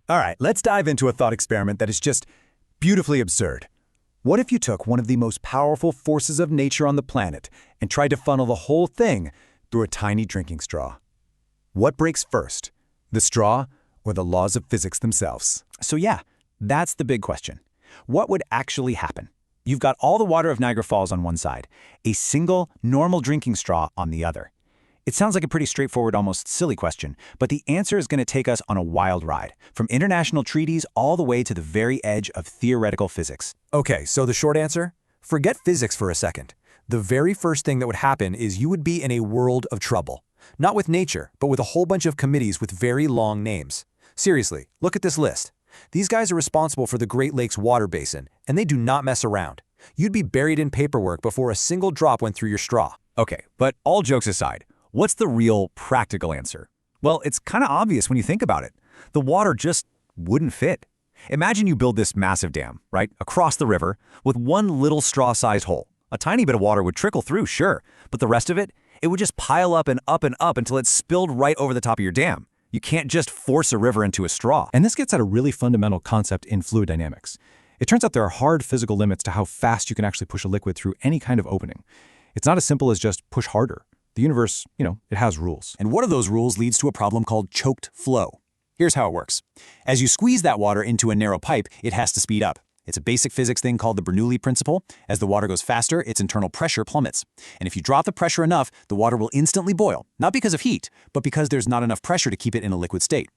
All right, let's dive into a thought experiment that is just beautifully absurd. What if you took one of the most powerful forces of nature on the planet and tried to funnel the whole thing through a tiny drinking straw? What breaks first, the straw or the laws of physics themselves? So yeah, that's the big question. What would actually happen? You've got all the water of Niagara Falls on one side, a single, normal drinking straw on the other. It sounds like a pretty straightforward, almost silly question, but the answer is going to take us on a wild ride, from international treaties all the way to the very edge of theoretical physics. Okay, so the short answer? Forget physics for a second. The very first thing that would happen is you would be in a world of trouble. Not with nature, but with a whole bunch of committees with very long names. Seriously, look at this list. These guys are responsible for the Great Lakes water basin, and they do not mess around. You'd be buried in paperwork before a single drop went through your straw. Okay, but all jokes aside, what's the real practical answer? Well, it's kind of obvious when you think about it. The water just wouldn't fit. Imagine you build this massive dam, right, across the river with one little straw-sized hole. A tiny bit of water would trickle through, sure, but the rest of it would just pile up and up and up until it spilled right over the top of your dam. You can't just force a river into a straw. And this gets at a really fundamental concept in fluid dynamics. It turns out there are hard physical limits to how fast you can actually push a liquid through any kind of opening. It's not as simple as just push harder. The universe, it has rules. And one of those rules leads to a problem called choked flow. Here's how it works. As you squeeze that water into a narrow pipe, it has to speed up. It's a basic physics thing called the Bernoulli principle. As the water goes faster, its internal pressure plummets. And if you drop the pressure enough, the water will instantly boil, not because of heat, but because there's not enough pressure to keep it in a liquid state.